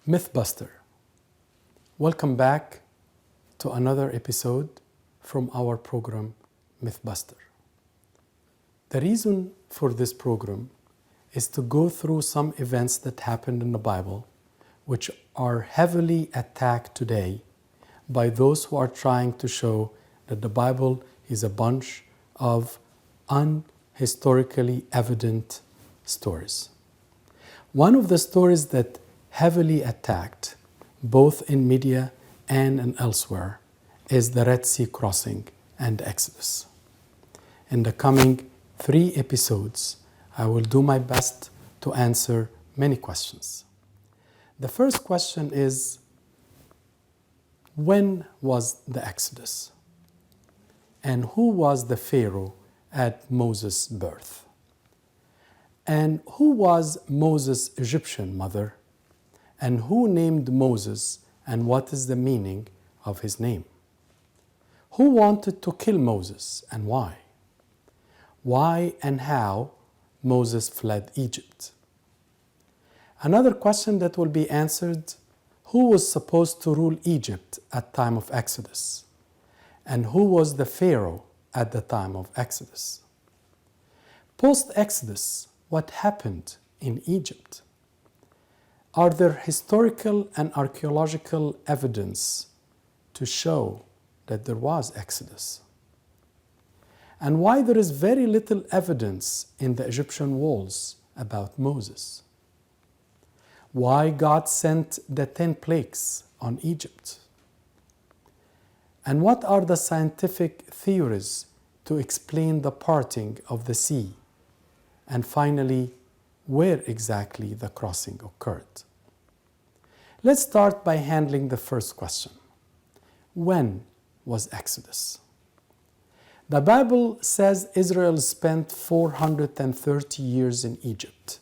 Mythbuster. Welcome back to another episode from our program Mythbuster. The reason for this program is to go through some events that happened in the Bible which are heavily attacked today by those who are trying to show that the Bible is a bunch of unhistorically evident stories. One of the stories that heavily attacked, both in media and in elsewhere, is the Red Sea crossing and Exodus. In the coming 3 episodes, I will do my best to answer many questions. The first question is, when was the Exodus? And who was the Pharaoh at Moses' birth? And who was Moses' Egyptian mother? And who named Moses, and what is the meaning of his name? Who wanted to kill Moses and why? Why and how Moses fled Egypt? Another question that will be answered, who was supposed to rule Egypt at time of Exodus? And who was the Pharaoh at the time of Exodus? Post-Exodus, what happened in Egypt? Are there historical and archaeological evidence to show that there was Exodus? And why there is very little evidence in the Egyptian walls about Moses? Why God sent the 10 plagues on Egypt? And what are the scientific theories to explain the parting of the sea? And finally, where exactly the crossing occurred? Let's start by handling the first question. When was Exodus? The Bible says Israel spent 430 years in Egypt.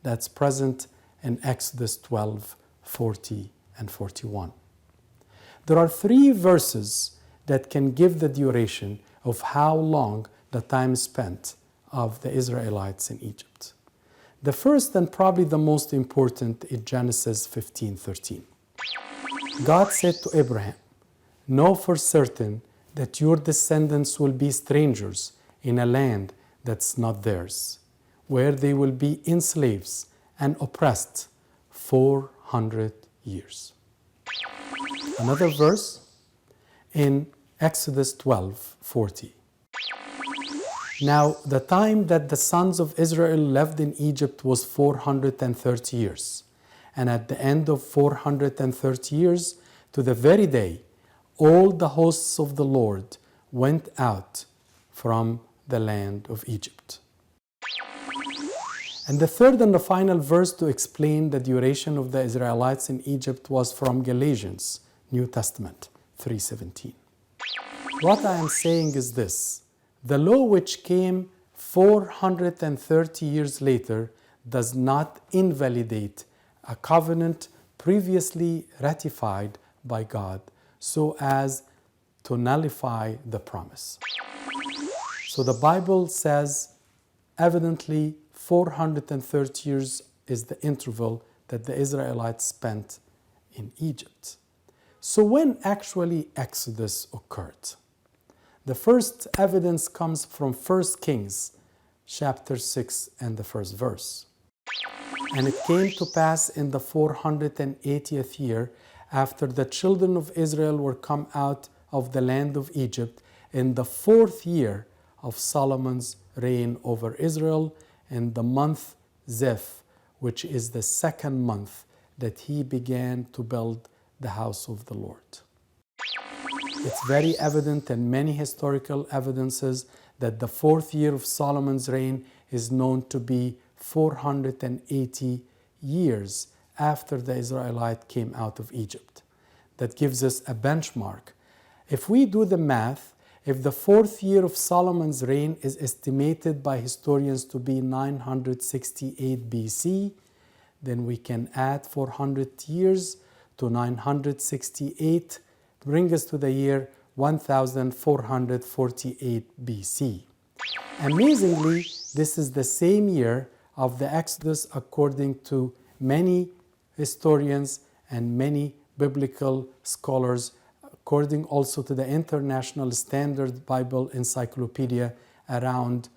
That's present in Exodus 12, 40, and 41. There are 3 verses that can give the duration of how long the time spent of the Israelites in Egypt. The first and probably the most important is Genesis 15:13. God said to Abraham, "Know for certain that your descendants will be strangers in a land that's not theirs, where they will be enslaved and oppressed 400 years." Another verse in Exodus 12:40. Now, the time that the sons of Israel lived in Egypt was 430 years. And at the end of 430 years, to the very day, all the hosts of the Lord went out from the land of Egypt. And the third and the final verse to explain the duration of the Israelites in Egypt was from Galatians, New Testament, 3:17. What I am saying is this: the law which came 430 years later does not invalidate a covenant previously ratified by God so as to nullify the promise. So the Bible says evidently 430 years is the interval that the Israelites spent in Egypt. So when actually Exodus occurred? The first evidence comes from 1 Kings chapter 6 and the first verse. And it came to pass in the 480th year, after the children of Israel were come out of the land of Egypt, in the 4th year of Solomon's reign over Israel, in the month Zeph, which is the 2nd month that he began to build the house of the Lord. It's very evident in many historical evidences that the 4th year of Solomon's reign is known to be 480 years after the Israelites came out of Egypt. That gives us a benchmark. If we do the math, if the 4th year of Solomon's reign is estimated by historians to be 968 BC, then we can add 400 years to 968, bring us to the year 1448 BC. Amazingly, this is the same year of the Exodus according to many historians and many biblical scholars, according also to the International Standard Bible Encyclopedia, around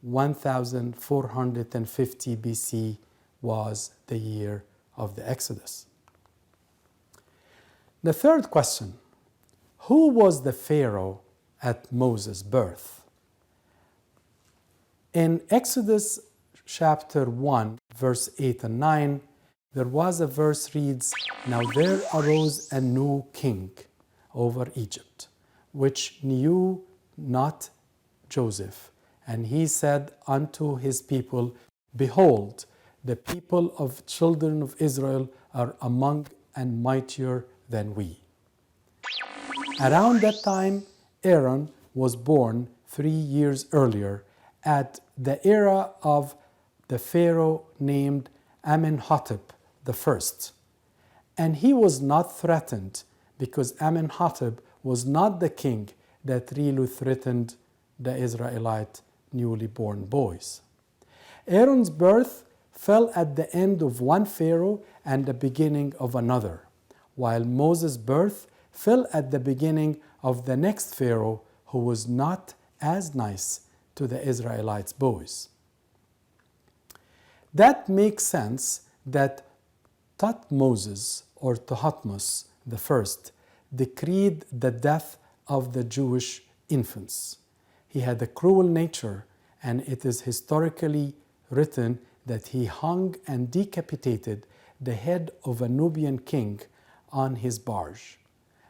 1450 BC was the year of the Exodus. The third question: who was the Pharaoh at Moses' birth? In Exodus chapter 1, verse 8 and 9, there was a verse reads, "Now there arose a new king over Egypt, which knew not Joseph. And he said unto his people, Behold, the people of children of Israel are among and mightier than we." Around that time, Aaron was born 3 years earlier at the era of the Pharaoh named Amenhotep I. And he was not threatened because Amenhotep was not the king that really threatened the Israelite newly born boys. Aaron's birth fell at the end of one Pharaoh and the beginning of another, while Moses' birth fell at the beginning of the next Pharaoh, who was not as nice to the Israelites' boys. That makes sense that Thutmose or Thutmose I decreed the death of the Jewish infants. He had a cruel nature, and it is historically written that he hung and decapitated the head of a Nubian king on his barge.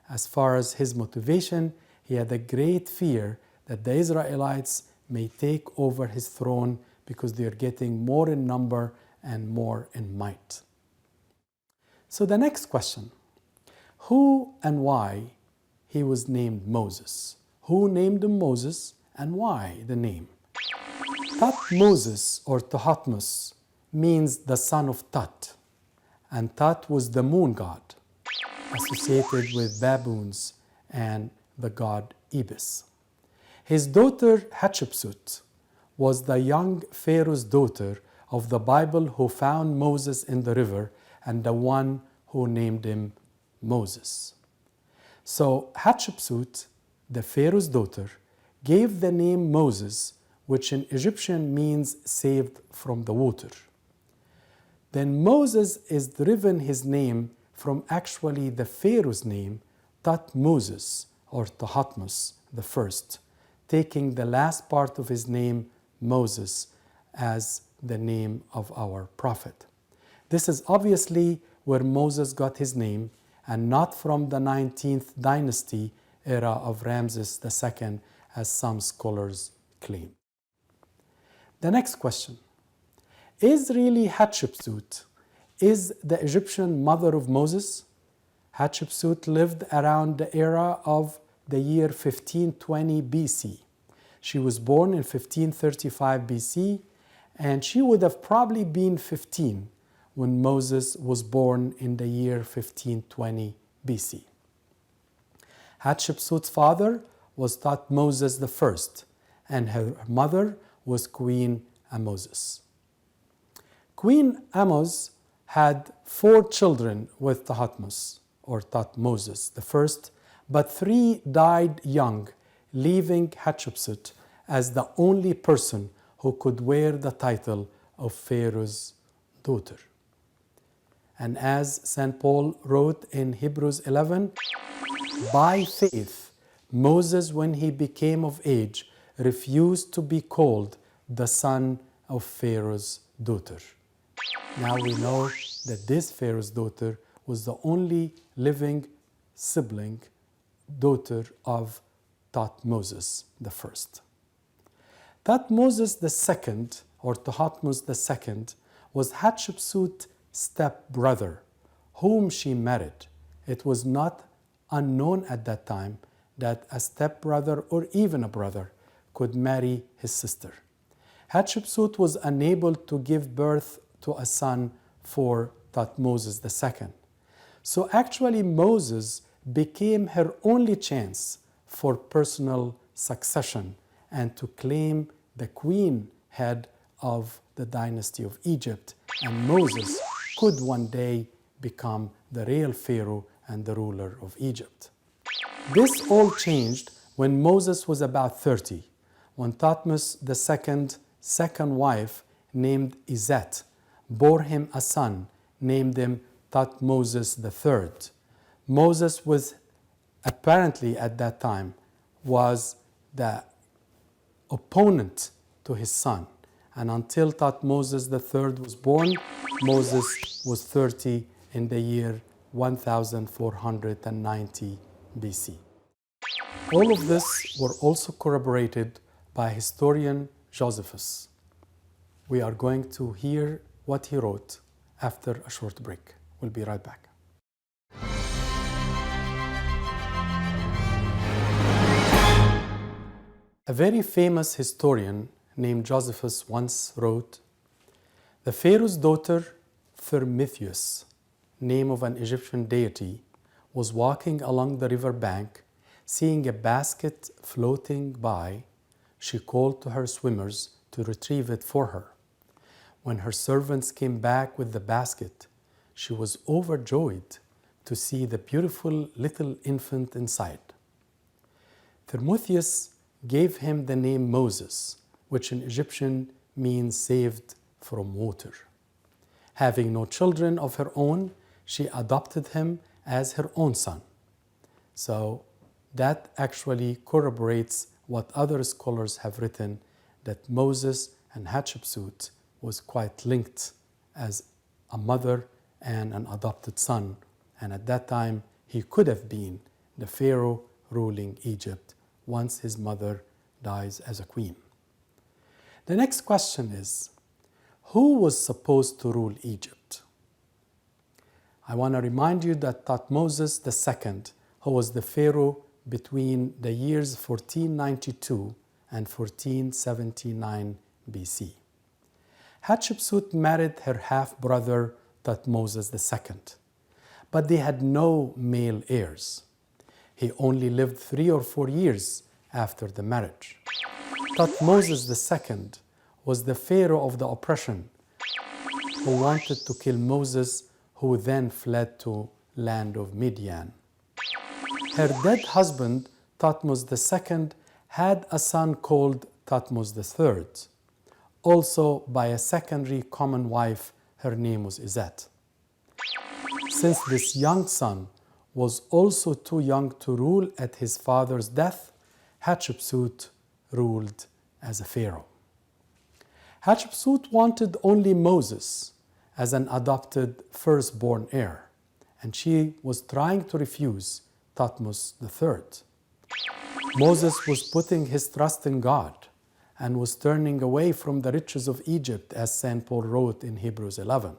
As far as his motivation, he had a great fear that the Israelites may take over his throne because they are getting more in number and more in might. So the next question: who and why he was named Moses? Who named him Moses and why the name? Thutmose or Thutmose means the son of Tut, and Tut was the moon god associated with baboons and the god Ibis. His daughter Hatshepsut was the young Pharaoh's daughter of the Bible who found Moses in the river and the one who named him Moses. So Hatshepsut, the Pharaoh's daughter, gave the name Moses, which in Egyptian means saved from the water. Then Moses is driven his name from actually the Pharaoh's name, Thutmose or Thutmose I, taking the last part of his name, Moses, as the name of our prophet. This is obviously where Moses got his name, and not from the 19th dynasty era of Ramses II, as some scholars claim. The next question: is really Hatshepsut is the Egyptian mother of Moses? Hatshepsut lived around the era of the year 1520 BC. She was born in 1535 BC, and she would have probably been 15 when Moses was born in the year 1520 BC. Hatshepsut's father was Thutmose I, and her mother was Queen Ahmose. Queen Ahmose had 4 children with Thutmose or Thutmose I, but 3 died young, leaving Hatshepsut as the only person who could wear the title of Pharaoh's daughter. And as St. Paul wrote in Hebrews 11, by faith, Moses, when he became of age, refused to be called the son of Pharaoh's daughter. Now we know that this Pharaoh's daughter was the only living sibling daughter of Thutmose I. Thutmose II, or Thutmose II, was Hatshepsut's step-brother, whom she married. It was not unknown at that time that a step-brother or even a brother could marry his sister. Hatshepsut was unable to give birth to a son for Thutmose II. So actually Moses became her only chance for personal succession and to claim the queen head of the dynasty of Egypt, and Moses could one day become the real Pharaoh and the ruler of Egypt. This all changed when Moses was about 30, when Thutmose II's second wife, named Izet, bore him a son, named him Thutmose III. Moses was apparently at that time was the opponent to his son. And until Thutmose III was born, Moses was 30 in the year 1490 BC. All of this were also corroborated by historian Josephus. We are going to hear what he wrote after a short break. We'll be right back. A very famous historian named Josephus once wrote, "The Pharaoh's daughter Thermithis, name of an Egyptian deity, was walking along the river bank. Seeing a basket floating by, she called to her swimmers to retrieve it for her. When her servants came back with the basket, she was overjoyed to see the beautiful little infant inside. Thermithis gave him the name Moses, which in Egyptian means saved from water. Having no children of her own, she adopted him as her own son." So that actually corroborates what other scholars have written, that Moses and Hatshepsut was quite linked as a mother and an adopted son. And at that time, he could have been the Pharaoh ruling Egypt once his mother dies as a queen. The next question is, who was supposed to rule Egypt? I want to remind you that Thutmose II, who was the Pharaoh between the years 1492 and 1479 BC. Hatshepsut married her half-brother Thutmose II, but they had no male heirs. He only lived 3 or 4 years after the marriage. Thutmose II was the Pharaoh of the oppression who wanted to kill Moses, who then fled to land of Midian. Her dead husband, Thutmose II, had a son called Thutmose III, also by a secondary common wife. Her name was Izet. Since this young son was also too young to rule at his father's death, Hatshepsut ruled as a pharaoh. Hatshepsut wanted only Moses as an adopted firstborn heir, and she was trying to refuse Thutmose III. Moses was putting his trust in God and was turning away from the riches of Egypt, as St. Paul wrote in Hebrews 11.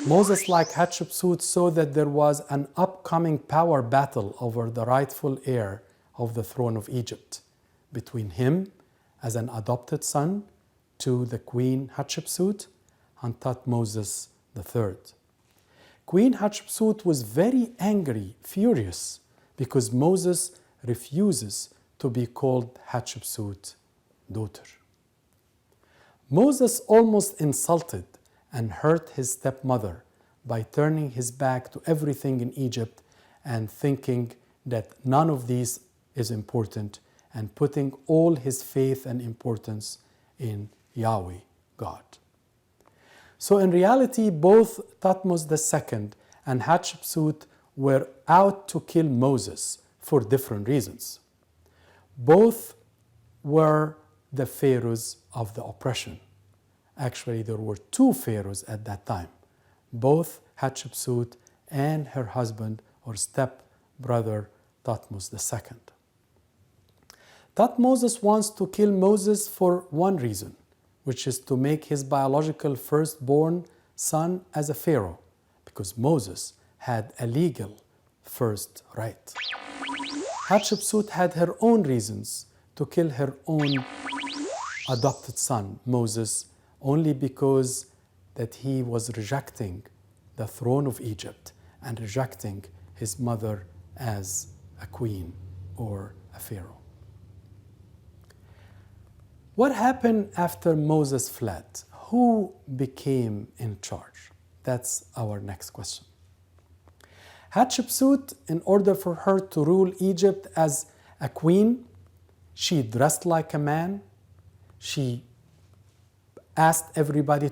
Moses, like Hatshepsut, saw that there was an upcoming power battle over the rightful heir of the throne of Egypt between him as an adopted son to the queen Hatshepsut and Thutmose III. Queen Hatshepsut was very angry, furious, because Moses refuses to be called Hatshepsut's daughter. Moses almost insulted and hurt his stepmother by turning his back to everything in Egypt and thinking that none of these is important and putting all his faith and importance in Yahweh, God. So in reality, both Thutmose II and Hatshepsut were out to kill Moses for different reasons. Both were the pharaohs of the oppression. Actually, there were 2 pharaohs at that time, both Hatshepsut and her husband or step-brother Thutmose II. Thutmose wants to kill Moses for one reason, which is to make his biological firstborn son as a pharaoh, because Moses had a legal first right. Hatshepsut had her own reasons to kill her own adopted son, Moses, only because that he was rejecting the throne of Egypt and rejecting his mother as a queen or a pharaoh. What happened after Moses fled? Who became in charge? That's our next question. Hatshepsut, in order for her to rule Egypt as a queen, she dressed like a man. She asked everybody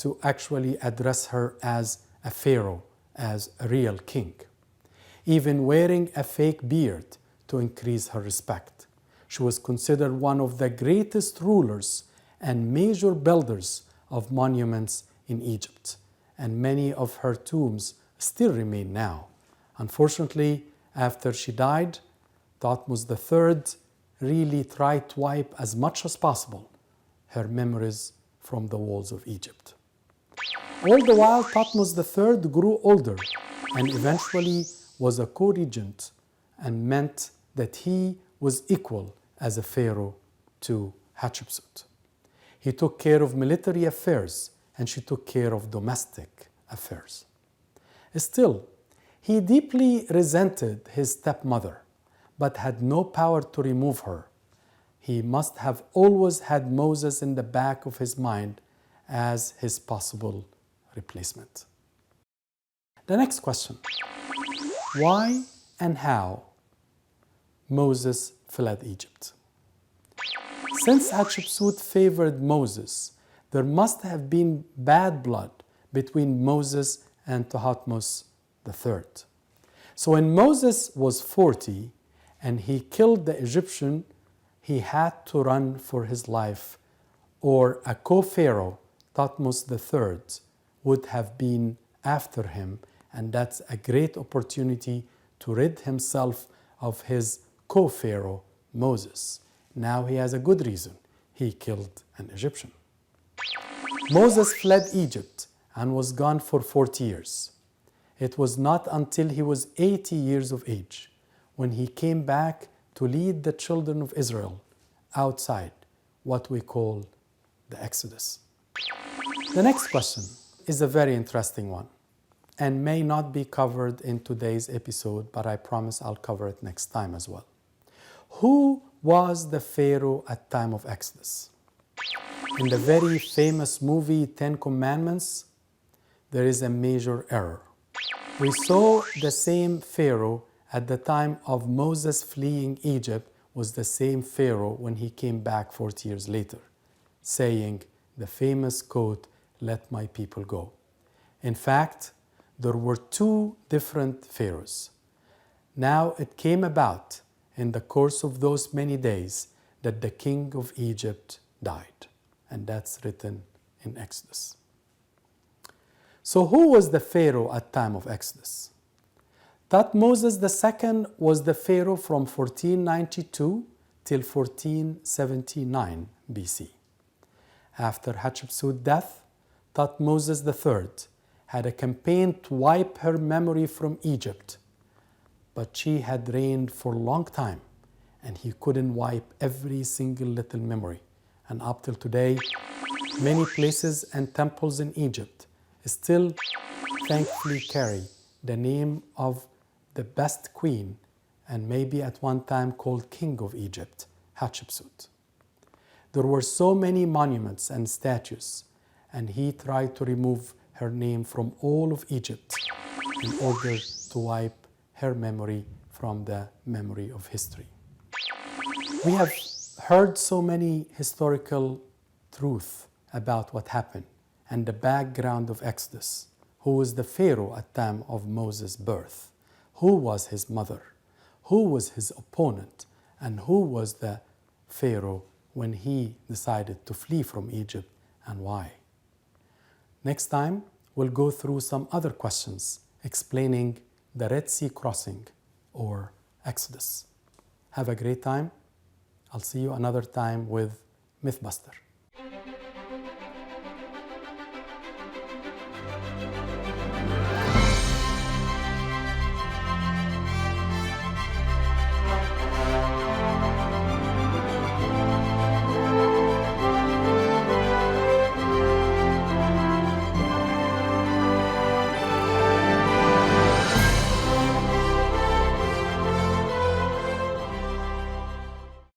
to actually address her as a pharaoh, as a real king, even wearing a fake beard to increase her respect. She was considered one of the greatest rulers and major builders of monuments in Egypt, and many of her tombs still remain now. Unfortunately, after she died, Thutmose III really tried to wipe as much as possible her memories from the walls of Egypt. All the while, Thutmose III grew older and eventually was a co-regent, and meant that he was equal as a pharaoh to Hatshepsut. He took care of military affairs and she took care of domestic affairs. Still, he deeply resented his stepmother, but had no power to remove her. He must have always had Moses in the back of his mind as his possible replacement. The next question: why and how Moses fled Egypt? Since Hatshepsut favored Moses, there must have been bad blood between Moses and Thutmose III. So when Moses was 40 and he killed the Egyptian, he had to run for his life, or a co-pharaoh, Thutmose III, would have been after him, and that's a great opportunity to rid himself of his co-pharaoh, Moses. Now he has a good reason. He killed an Egyptian. Moses fled Egypt and was gone for 40 years. It was not until he was 80 years of age when he came back to lead the children of Israel outside what we call the Exodus. The next question is a very interesting one and may not be covered in today's episode, but I promise I'll cover it next time as well. Who was the Pharaoh at time of Exodus? In the very famous movie Ten Commandments, there is a major error. We saw the same Pharaoh at the time of Moses fleeing Egypt was the same Pharaoh when he came back 40 years later, saying the famous quote, "Let my people go." In fact, there were two different pharaohs. Now it came about in the course of those many days that the king of Egypt died, and that's written in Exodus. So who was the Pharaoh at time of Exodus? Thutmose II was the Pharaoh from 1492 till 1479 BC. After Hatshepsut's death, Thutmose III had a campaign to wipe her memory from Egypt, but she had reigned for a long time and he couldn't wipe every single little memory. And up till today, many places and temples in Egypt still thankfully carry the name of the best queen, and maybe at one time called King of Egypt, Hatshepsut. There were so many monuments and statues, and he tried to remove her name from all of Egypt in order to wipe her memory from the memory of history. We have heard so many historical truths about what happened and the background of Exodus. Who was the Pharaoh at the time of Moses' birth? Who was his mother? Who was his opponent? And who was the Pharaoh when he decided to flee from Egypt, and why? Next time, we'll go through some other questions explaining the Red Sea crossing or Exodus. Have a great time. I'll see you another time with Mythbuster.